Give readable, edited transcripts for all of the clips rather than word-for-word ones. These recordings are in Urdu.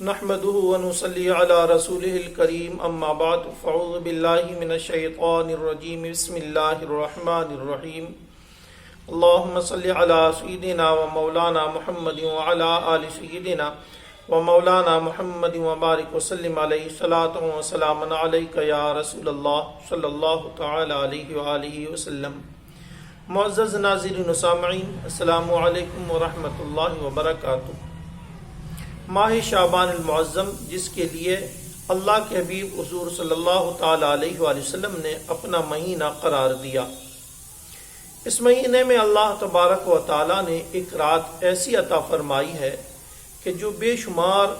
نحمده ونصلي على رسوله الكريم اما بعد فاعوذ بالله من الشيطان الرجيم بسم الله الرحمن الرحيم اللهم صل على سيدنا ومولانا محمد وعلى آل سيدنا ومولانا محمد وبارك وسلم عليه صلاة وسلام عليك يا رسول الله صلى الله تعالى عليه وآله وسلم۔ معزز ناظرین و سامعین، السلام علیکم ورحمۃ اللہ وبرکاتہ۔ ماہ شعبان المعظم، جس کے لیے اللہ کے حبیب حضور صلی اللہ تعالی علیہ وآلہ وسلم نے اپنا مہینہ قرار دیا، اس مہینے میں اللہ تبارک و تعالی نے ایک رات ایسی عطا فرمائی ہے کہ جو بے شمار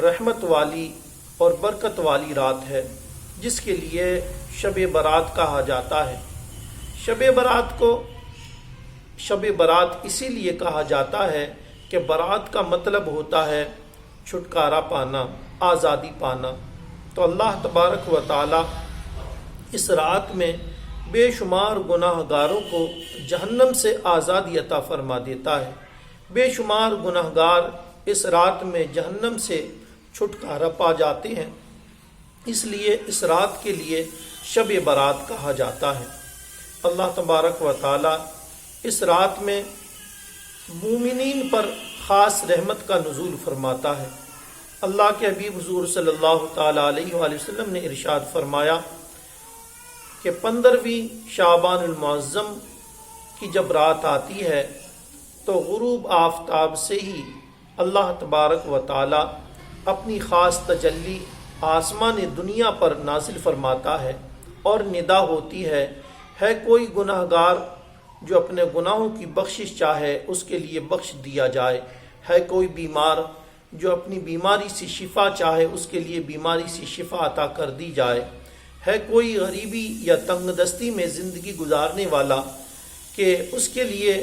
رحمت والی اور برکت والی رات ہے، جس کے لیے شب برات کہا جاتا ہے۔ شب برات کو شب برات اسی لیے کہا جاتا ہے کہ برات کا مطلب ہوتا ہے چھٹکارا پانا، آزادی پانا۔ تو اللہ تبارک و تعالی اس رات میں بے شمار گناہ گاروں کو جہنم سے آزادی عطا فرما دیتا ہے۔ بے شمار گناہ گار اس رات میں جہنم سے چھٹکارا پا جاتے ہیں، اس لیے اس رات کے لیے شب برات کہا جاتا ہے۔ اللہ تبارک و تعالی اس رات میں مومنین پر خاص رحمت کا نزول فرماتا ہے۔ اللہ کے حبیب حضور صلی اللہ تعالی علیہ وآلہ وسلم نے ارشاد فرمایا کہ 15ویں شعبان المعظم کی جب رات آتی ہے تو غروب آفتاب سے ہی اللہ تبارک و تعالی اپنی خاص تجلی آسمان دنیا پر نازل فرماتا ہے اور ندا ہوتی ہے کوئی گناہ گار جو اپنے گناہوں کی بخشش چاہے اس کے لیے بخش دیا جائے، ہے کوئی بیمار جو اپنی بیماری سے شفا چاہے اس کے لیے بیماری سے شفا عطا کر دی جائے، ہے کوئی غریبی یا تنگ دستی میں زندگی گزارنے والا کہ اس کے لیے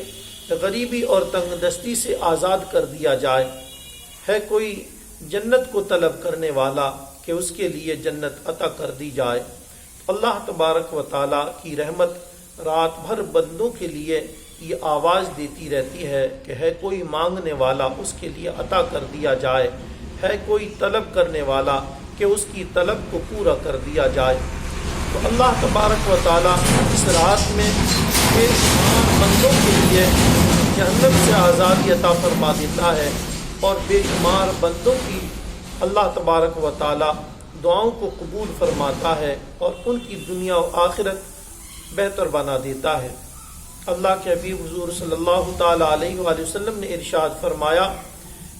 غریبی اور تنگ دستی سے آزاد کر دیا جائے، ہے کوئی جنت کو طلب کرنے والا کہ اس کے لیے جنت عطا کر دی جائے۔ اللہ تبارک و تعالیٰ کی رحمت رات بھر بندوں کے لیے یہ آواز دیتی رہتی ہے کہ ہے کوئی مانگنے والا اس کے لیے عطا کر دیا جائے، ہے کوئی طلب کرنے والا کہ اس کی طلب کو پورا کر دیا جائے۔ تو اللہ تبارک و تعالیٰ اس رات میں بے شمار بندوں کے لیے جہنم سے آزادی عطا فرما دیتا ہے اور بے شمار بندوں کی اللہ تبارک و تعالیٰ دعاؤں کو قبول فرماتا ہے اور ان کی دنیا و آخرت بہتر بنا دیتا ہے۔ اللہ کے حبیب حضور صلی اللہ تعالی علیہ وآلہ وسلم نے ارشاد فرمایا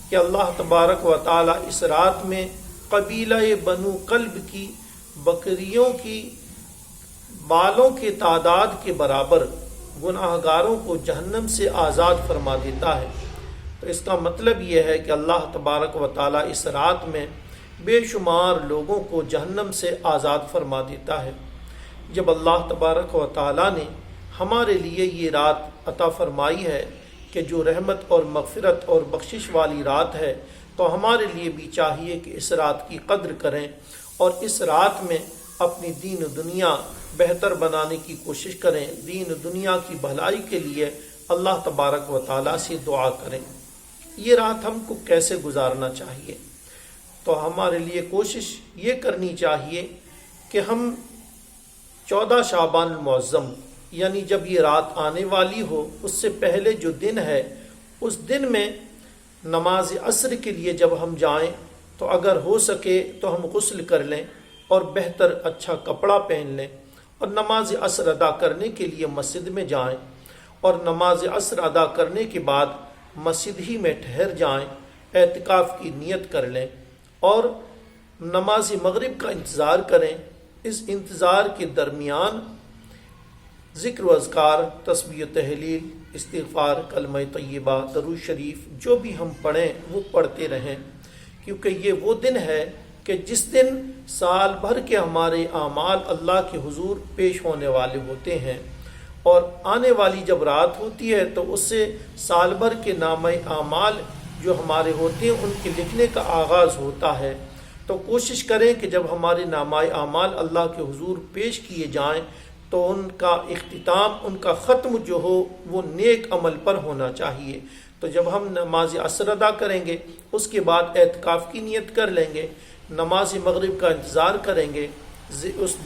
کہ اللہ تبارک و تعالی اس رات میں قبیلہ بنو کلب کی بکریوں کی بالوں کے تعداد کے برابر گناہ گاروں کو جہنم سے آزاد فرما دیتا ہے۔ تو اس کا مطلب یہ ہے کہ اللہ تبارک و تعالی اس رات میں بے شمار لوگوں کو جہنم سے آزاد فرما دیتا ہے۔ جب اللہ تبارک و تعالی نے ہمارے لیے یہ رات عطا فرمائی ہے کہ جو رحمت اور مغفرت اور بخشش والی رات ہے، تو ہمارے لیے بھی چاہیے کہ اس رات کی قدر کریں اور اس رات میں اپنی دین و دنیا بہتر بنانے کی کوشش کریں، دین و دنیا کی بھلائی کے لیے اللہ تبارک و تعالی سے دعا کریں۔ یہ رات ہم کو کیسے گزارنا چاہیے؟ تو ہمارے لیے کوشش یہ کرنی چاہیے کہ ہم 14 شعبان المعظم، یعنی جب یہ رات آنے والی ہو اس سے پہلے جو دن ہے، اس دن میں نماز عصر کے لیے جب ہم جائیں تو اگر ہو سکے تو ہم غسل کر لیں اور بہتر اچھا کپڑا پہن لیں اور نماز عصر ادا کرنے کے لیے مسجد میں جائیں اور نماز عصر ادا کرنے کے بعد مسجد ہی میں ٹھہر جائیں، اعتکاف کی نیت کر لیں اور نماز مغرب کا انتظار کریں۔ اس انتظار کے درمیان ذکر و اذکار، تسبیح و تہلیل، استغفار، کلمہ طیبہ، درود شریف جو بھی ہم پڑھیں وہ پڑھتے رہیں، کیونکہ یہ وہ دن ہے کہ جس دن سال بھر کے ہمارے اعمال اللہ کے حضور پیش ہونے والے ہوتے ہیں، اور آنے والی جب رات ہوتی ہے تو اس سے سال بھر کے نامہ اعمال جو ہمارے ہوتے ہیں ان کے لکھنے کا آغاز ہوتا ہے۔ تو کوشش کریں کہ جب ہمارے نامہ اعمال اللہ کے حضور پیش کیے جائیں تو ان کا اختتام، ان کا ختم جو ہو وہ نیک عمل پر ہونا چاہیے۔ تو جب ہم نماز عصر ادا کریں گے اس کے بعد اعتکاف کی نیت کر لیں گے، نماز مغرب کا انتظار کریں گے، اس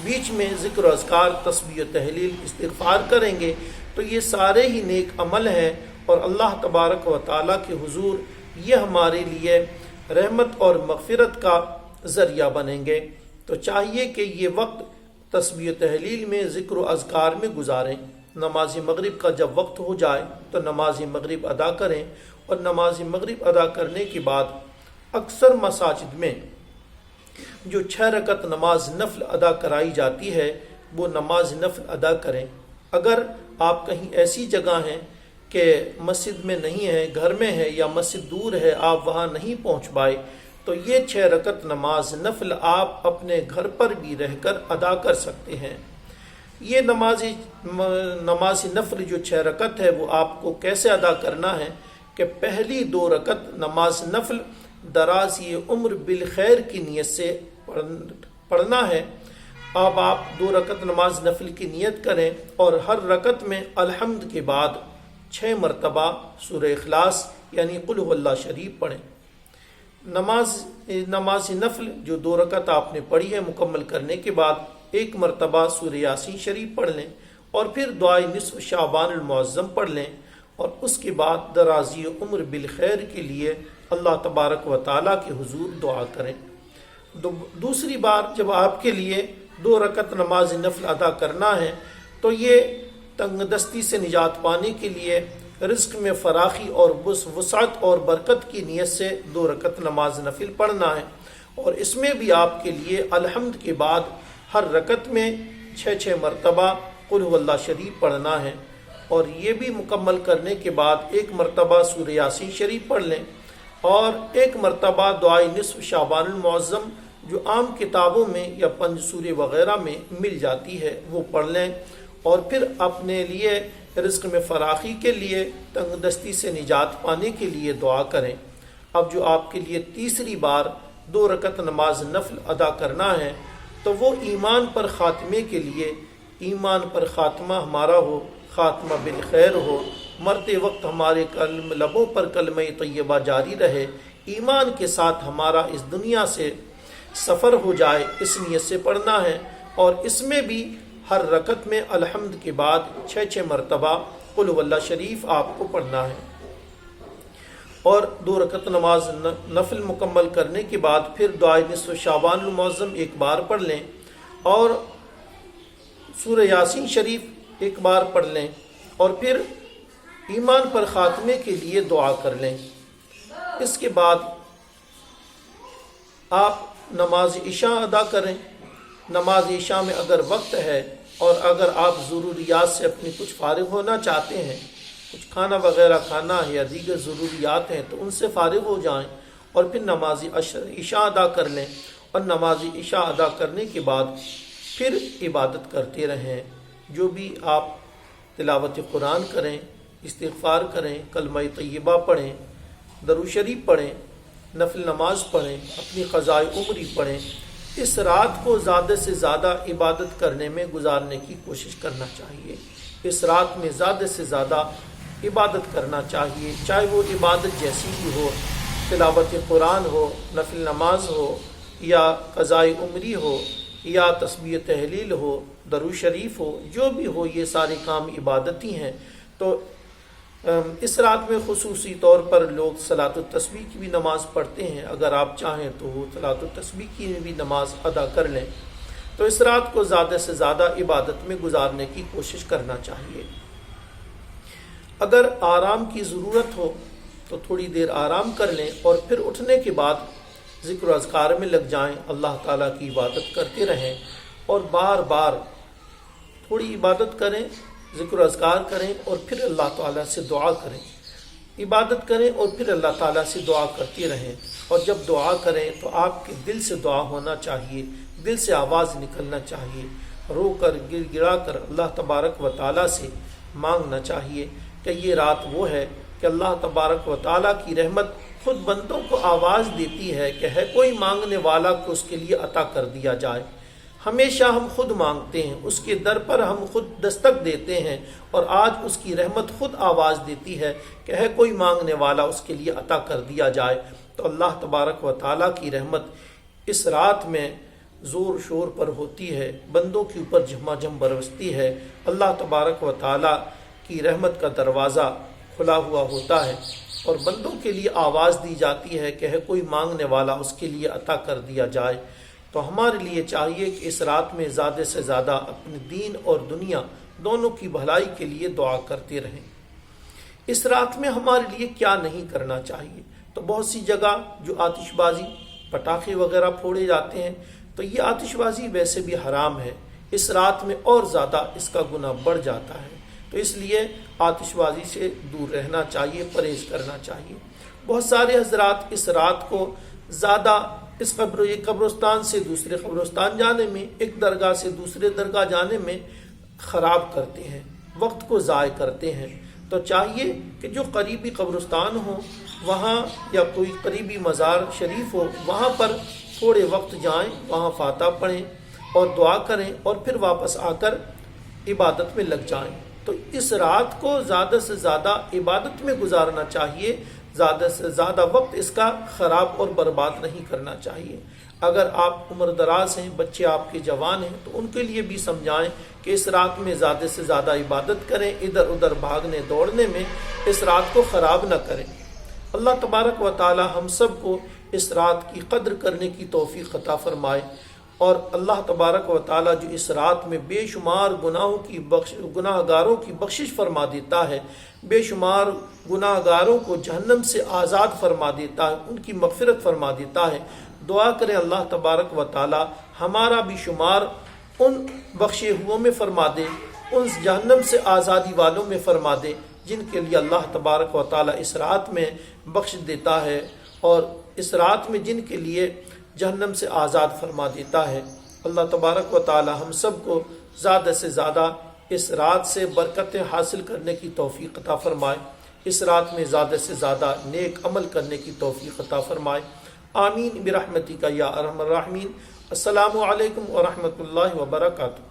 بیچ میں ذکر و اذکار، تسبیح و تحلیل، استغفار کریں گے، تو یہ سارے ہی نیک عمل ہیں اور اللہ تبارک و تعالیٰ کے حضور یہ ہمارے لیے رحمت اور مغفرت کا ذریعہ بنیں گے۔ تو چاہیے کہ یہ وقت تسبیح و تحلیل میں، ذکر و اذکار میں گزاریں۔ نماز مغرب کا جب وقت ہو جائے تو نماز مغرب ادا کریں، اور نماز مغرب ادا کرنے کے بعد اکثر مساجد میں جو 6 رکعت نماز نفل ادا کرائی جاتی ہے وہ نماز نفل ادا کریں۔ اگر آپ کہیں ایسی جگہ ہیں کہ مسجد میں نہیں ہے، گھر میں ہے یا مسجد دور ہے، آپ وہاں نہیں پہنچ پائے، تو یہ 6 رکعت نماز نفل آپ اپنے گھر پر بھی رہ کر ادا کر سکتے ہیں۔ یہ نماز نفل جو 6 رکعت ہے وہ آپ کو کیسے ادا کرنا ہے کہ پہلی 2 رکعت نماز نفل درازی عمر بالخیر کی نیت سے پڑھنا ہے۔ اب آپ 2 رکعت نماز نفل کی نیت کریں اور ہر رکعت میں الحمد کے بعد 6 مرتبہ سورہ اخلاص یعنی قل هو اللہ شریف پڑھیں۔ نماز نفل جو 2 رکعت آپ نے پڑھی ہے مکمل کرنے کے بعد 1 مرتبہ سورہ یاسین شریف پڑھ لیں، اور پھر دعائے نصف شعبان المعظم پڑھ لیں، اور اس کے بعد درازی عمر بالخیر کے لیے اللہ تبارک و تعالیٰ کے حضور دعا کریں۔ دوسری بار جب آپ کے لیے 2 رکعت نماز نفل ادا کرنا ہے تو یہ تنگ دستی سے نجات پانے کے لیے رزق میں فراخی اور وسعت اور برکت کی نیت سے 2 رکعت نماز نفل پڑھنا ہے، اور اس میں بھی آپ کے لیے الحمد کے بعد ہر رکعت میں 6 مرتبہ قل هو اللہ شریف پڑھنا ہے، اور یہ بھی مکمل کرنے کے بعد 1 مرتبہ سورہ یاسین شریف پڑھ لیں، اور 1 مرتبہ دعائے نصف شعبان المعظم جو عام کتابوں میں یا پنج سورے وغیرہ میں مل جاتی ہے وہ پڑھ لیں، اور پھر اپنے لیے رزق میں فراخی کے لیے، تنگ دستی سے نجات پانے کے لیے دعا کریں۔ اب جو آپ کے لیے تیسری بار 2 رکعت نماز نفل ادا کرنا ہے تو وہ ایمان پر خاتمے کے لیے، ایمان پر خاتمہ ہمارا ہو، خاتمہ بالخیر ہو، مرتے وقت ہمارے لبوں پر کلمہ طیبہ جاری رہے، ایمان کے ساتھ ہمارا اس دنیا سے سفر ہو جائے، اس نیت سے پڑھنا ہے، اور اس میں بھی ہر رکعت میں الحمد کے بعد 6 مرتبہ قل هو اللہ شریف آپ کو پڑھنا ہے، اور 2 رکعت نماز نفل مکمل کرنے کے بعد پھر دعائے نصف شعبان المعظم 1 بار پڑھ لیں، اور سورہ یاسین شریف 1 بار پڑھ لیں، اور پھر ایمان پر خاتمے کے لیے دعا کر لیں۔ اس کے بعد آپ نماز عشاء ادا کریں۔ نماز عشاء میں اگر وقت ہے اور اگر آپ ضروریات سے اپنی کچھ فارغ ہونا چاہتے ہیں، کچھ کھانا وغیرہ کھانا ہے یا دیگر ضروریات ہیں، تو ان سے فارغ ہو جائیں اور پھر نماز عشاء ادا کر لیں، اور نماز عشاء ادا کرنے کے بعد پھر عبادت کرتے رہیں۔ جو بھی آپ تلاوت قرآن کریں، استغفار کریں، کلمہ طیبہ پڑھیں، درود شریف پڑھیں، نفل نماز پڑھیں، اپنی قضائے عمری پڑھیں، اس رات کو زیادہ سے زیادہ عبادت کرنے میں گزارنے کی کوشش کرنا چاہیے۔ اس رات میں زیادہ سے زیادہ عبادت کرنا چاہیے، چاہے وہ عبادت جیسی بھی ہو، تلاوت قرآن ہو، نفل نماز ہو، یا قضائے عمری ہو، یا تسبیح تحلیل ہو، درود شریف ہو، جو بھی ہو، یہ سارے کام عبادتی ہیں۔ تو اس رات میں خصوصی طور پر لوگ صلاۃ التسبیح کی بھی نماز پڑھتے ہیں، اگر آپ چاہیں تو وہ صلاۃ التسبیح کی بھی نماز ادا کر لیں۔ تو اس رات کو زیادہ سے زیادہ عبادت میں گزارنے کی کوشش کرنا چاہیے۔ اگر آرام کی ضرورت ہو تو تھوڑی دیر آرام کر لیں، اور پھر اٹھنے کے بعد ذکر و اذکار میں لگ جائیں، اللہ تعالیٰ کی عبادت کرتے رہیں، اور بار بار تھوڑی عبادت کریں، ذکر و اذکار کریں، اور پھر اللہ تعالیٰ سے دعا کریں۔ عبادت کریں اور پھر اللہ تعالیٰ سے دعا کرتے رہیں، اور جب دعا کریں تو آپ کے دل سے دعا ہونا چاہیے، دل سے آواز نکلنا چاہیے، رو کر گر گرا کر اللہ تبارک و تعالیٰ سے مانگنا چاہیے کہ یہ رات وہ ہے کہ اللہ تبارک و تعالیٰ کی رحمت خود بندوں کو آواز دیتی ہے کہ ہے کوئی مانگنے والا کو اس کے لیے عطا کر دیا جائے۔ ہمیشہ ہم خود مانگتے ہیں، اس کے در پر ہم خود دستک دیتے ہیں، اور آج اس کی رحمت خود آواز دیتی ہے کہ ہے کوئی مانگنے والا اس کے لیے عطا کر دیا جائے۔ تو اللہ تبارک و تعالیٰ کی رحمت اس رات میں زور شور پر ہوتی ہے، بندوں کے اوپر جھما برستی ہے۔ اللہ تبارک و تعالیٰ کی رحمت کا دروازہ کھلا ہوا ہوتا ہے اور بندوں کے لیے آواز دی جاتی ہے کہ ہے کوئی مانگنے والا اس کے لیے عطا کر دیا جائے۔ تو ہمارے لیے چاہیے کہ اس رات میں زیادہ سے زیادہ اپنے دین اور دنیا دونوں کی بھلائی کے لیے دعا کرتے رہیں۔ اس رات میں ہمارے لیے کیا نہیں کرنا چاہیے؟ تو بہت سی جگہ جو آتش بازی پٹاخے وغیرہ پھوڑے جاتے ہیں، تو یہ آتش بازی ویسے بھی حرام ہے، اس رات میں اور زیادہ اس کا گناہ بڑھ جاتا ہے، تو اس لیے آتش بازی سے دور رہنا چاہیے، پرہیز کرنا چاہیے۔ بہت سارے حضرات اس رات کو زیادہ اس قبرستان سے دوسرے قبرستان جانے میں، ایک درگاہ سے دوسرے درگاہ جانے میں خراب کرتے ہیں، وقت کو ضائع کرتے ہیں۔ تو چاہیے کہ جو قریبی قبرستان ہو وہاں، یا کوئی قریبی مزار شریف ہو، وہاں پر تھوڑے وقت جائیں، وہاں فاتحہ پڑھیں اور دعا کریں، اور پھر واپس آ کر عبادت میں لگ جائیں۔ تو اس رات کو زیادہ سے زیادہ عبادت میں گزارنا چاہیے، زیادہ سے زیادہ وقت اس کا خراب اور برباد نہیں کرنا چاہیے۔ اگر آپ عمر دراز ہیں، بچے آپ کے جوان ہیں، تو ان کے لیے بھی سمجھائیں کہ اس رات میں زیادہ سے زیادہ عبادت کریں، ادھر ادھر بھاگنے دوڑنے میں اس رات کو خراب نہ کریں۔ اللہ تبارک و تعالی ہم سب کو اس رات کی قدر کرنے کی توفیق عطا فرمائے، اور اللہ تبارک و تعالی جو اس رات میں بے شمار گناہ گاروں کی بخشش فرما دیتا ہے، بے شمار گناہ گاروں کو جہنم سے آزاد فرما دیتا ہے، ان کی مغفرت فرما دیتا ہے۔ دعا کریں اللہ تبارک و تعالی ہمارا بھی شمار ان بخشے ہوئوں میں فرما دے، ان جہنم سے آزادی والوں میں فرما دے جن کے لیے اللہ تبارک و تعالی اس رات میں بخش دیتا ہے، اور اس رات میں جن کے لیے جہنم سے آزاد فرما دیتا ہے۔ اللہ تبارک و تعالی ہم سب کو زیادہ سے زیادہ اس رات سے برکتیں حاصل کرنے کی توفیق عطا فرمائے، اس رات میں زیادہ سے زیادہ نیک عمل کرنے کی توفیق عطا فرمائے۔ آمین برحمتک یا ارحم الراحمین۔ السلام علیکم ورحمۃ اللہ وبرکاتہ۔